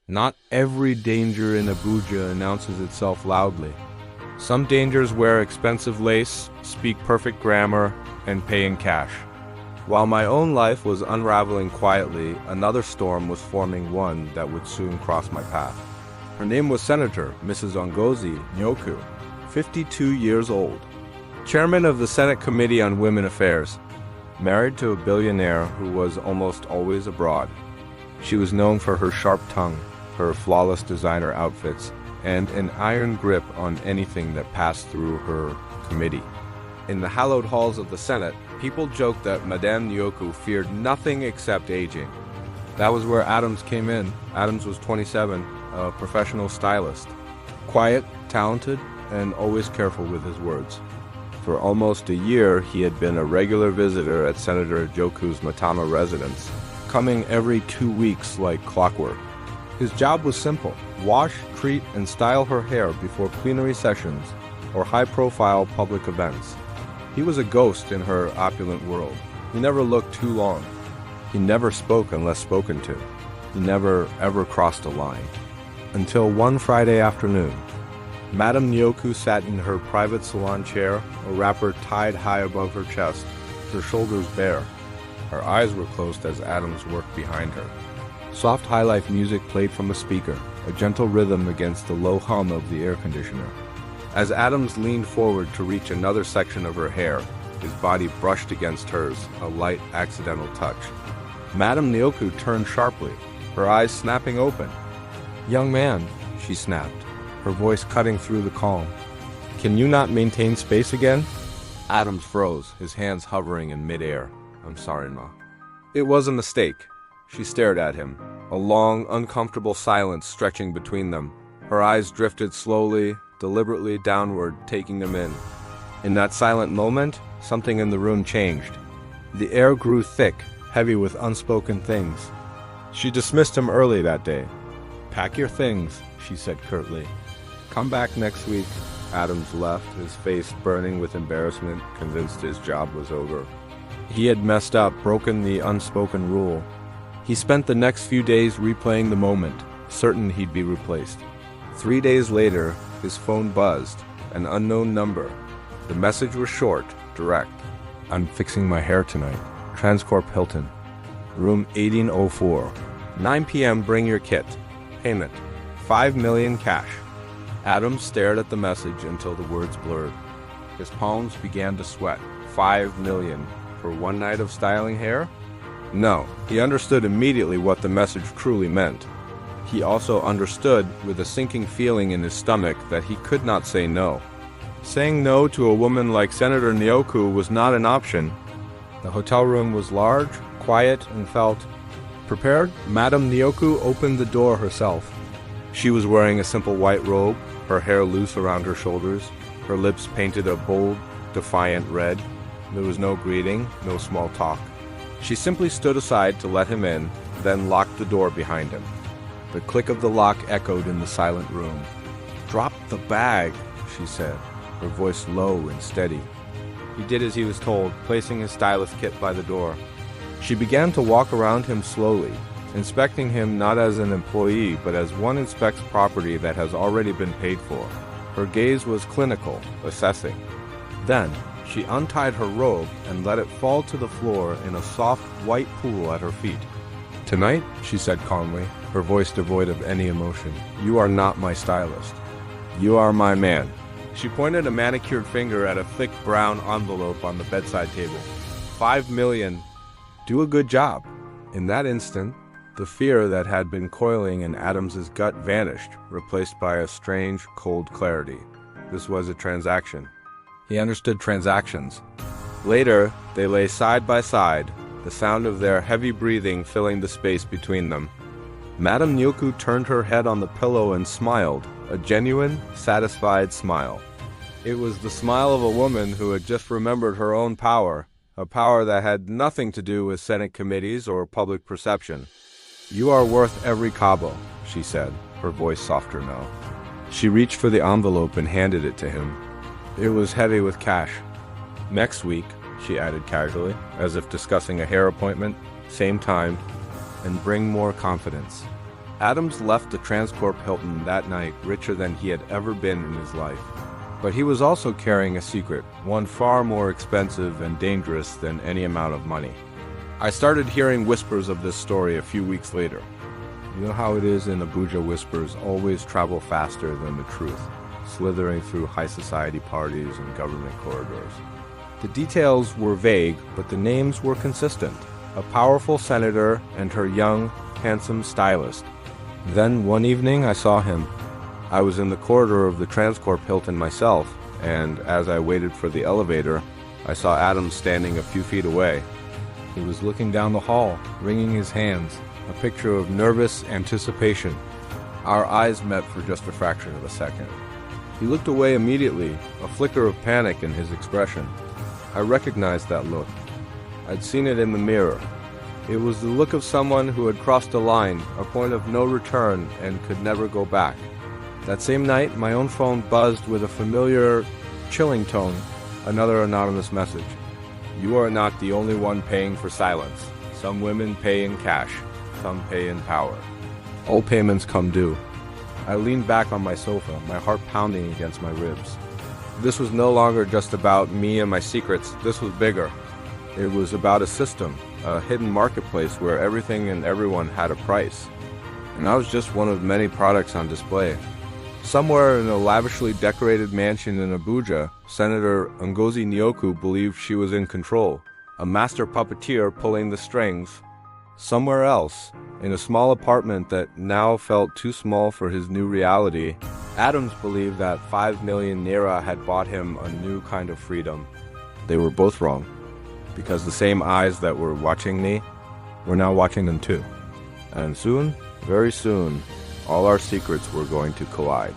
Not every danger in Abuja announces itself loudly. Some dangers wear expensive lace, speak perfect grammar, and pay in cash. While my own life was unraveling quietly, another storm was forming, one that would soon cross my path. Her name was Senator Mrs. Ngozi Nyoku, 52 years old, chairman of the Senate Committee on Women Affairs, married to a billionaire who was almost always abroad. She was known for her sharp tongue, her flawless designer outfits, and an iron grip on anything that passed through her committee. In the hallowed halls of the Senate, people joked that Madame Nyoku feared nothing except aging. That was where Adams came in. Adams was 27, a professional stylist. Quiet, talented, and always careful with his words. For almost a year, he had been a regular visitor at Senator Nyoku's Matama residence, coming every 2 weeks like clockwork. His job was simple: wash, treat, and style her hair before plenary sessions or high-profile public events. He was a ghost in her opulent world. He never looked too long. He never spoke unless spoken to. He never, ever crossed a line. Until one Friday afternoon, Madame Nyoku sat in her private salon chair, a wrapper tied high above her chest, her shoulders bare. Her eyes were closed as Adams worked behind her. Soft high-life music played from a speaker, a gentle rhythm against the low hum of the air conditioner. As Adams leaned forward to reach another section of her hair, his body brushed against hers, a light, accidental touch. Madame Nyoku turned sharply, her eyes snapping open. "Young man," she snapped, her voice cutting through the calm. "Can you not maintain space again?" Adams froze, his hands hovering in midair. "I'm sorry, Ma." It was a mistake. She stared at him, a long, uncomfortable silence stretching between them. Her eyes drifted slowly, deliberately downward, taking them in. In that silent moment, something in the room changed. The air grew thick, heavy with unspoken things. She dismissed him early that day. "Pack your things," she said curtly. "Come back next week." Adams left, his face burning with embarrassment, convinced his job was over. He had messed up, broken the unspoken rule. He spent the next few days replaying the moment, certain he'd be replaced. 3 days later, his phone buzzed, an unknown number. The message was short, direct. "I'm fixing my hair tonight. Transcorp Hilton. Room 1804. 9 p.m. Bring your kit. Payment. 5 million cash." Adams stared at the message until the words blurred. His palms began to sweat. 5 million for one night of styling hair? No, he understood immediately what the message truly meant. He also understood, with a sinking feeling in his stomach, that he could not say no. Saying no to a woman like Senator Nyoku was not an option. The hotel room was large, quiet, and felt prepared. Madame Nyoku opened the door herself. She was wearing a simple white robe, her hair loose around her shoulders, her lips painted a bold, defiant red. There was no greeting, no small talk. She simply stood aside to let him in, then locked the door behind him. The click of the lock echoed in the silent room. "Drop the bag," she said, her voice low and steady. He did as he was told, placing his stylist kit by the door. She began to walk around him slowly, inspecting him not as an employee, but as one inspects property that has already been paid for. Her gaze was clinical, assessing. Then, she untied her robe and let it fall to the floor in a soft, white pool at her feet. "Tonight," she said calmly, her voice devoid of any emotion, "you are not my stylist. You are my man." She pointed a manicured finger at a thick brown envelope on the bedside table. 5 million. Do a good job. In that instant, the fear that had been coiling in Adams's gut vanished, replaced by a strange, cold clarity. This was a transaction. He understood transactions. Later, they lay side by side, the sound of their heavy breathing filling the space between them. Madame Nyoku turned her head on the pillow and smiled, a genuine, satisfied smile. It was the smile of a woman who had just remembered her own power, a power that had nothing to do with Senate committees or public perception. "You are worth every kobo," she said, her voice softer now. She reached for the envelope and handed it to him. It was heavy with cash. "Next week," she added casually, as if discussing a hair appointment, "same time, and bring more confidence." Adams left the Transcorp Hilton that night richer than he had ever been in his life. But he was also carrying a secret, one far more expensive and dangerous than any amount of money. I started hearing whispers of this story a few weeks later. You know how it is in Abuja, whispers always travel faster than the truth, slithering through high society parties and government corridors. The details were vague, but the names were consistent. A powerful senator and her young, handsome stylist. Then one evening I saw him. I was in the corridor of the Transcorp Hilton myself, and as I waited for the elevator, I saw Adams standing a few feet away. He was looking down the hall, wringing his hands, a picture of nervous anticipation. Our eyes met for just a fraction of a second. He looked away immediately, a flicker of panic in his expression. I recognized that look. I'd seen it in the mirror. It was the look of someone who had crossed a line, a point of no return, and could never go back. That same night, my own phone buzzed with a familiar, chilling tone, another anonymous message. You are not the only one paying for silence. Some women pay in cash, some pay in power. All payments come due. I leaned back on my sofa, my heart pounding against my ribs. This was no longer just about me and my secrets, this was bigger. It was about a system, a hidden marketplace where everything and everyone had a price. And I was just one of many products on display. Somewhere in a lavishly decorated mansion in Abuja, Senator Ngozi Nyoku believed she was in control, a master puppeteer pulling the strings. Somewhere else, in a small apartment that now felt too small for his new reality, Adams believed that 5 million naira had bought him a new kind of freedom. They were both wrong, because the same eyes that were watching me were now watching them too. And soon, very soon, all our secrets were going to collide.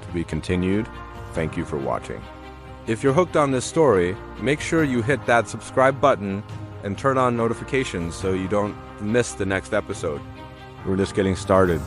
To be continued, thank you for watching. If you're hooked on this story, make sure you hit that subscribe button and turn on notifications so you don't miss the next episode. We're just getting started.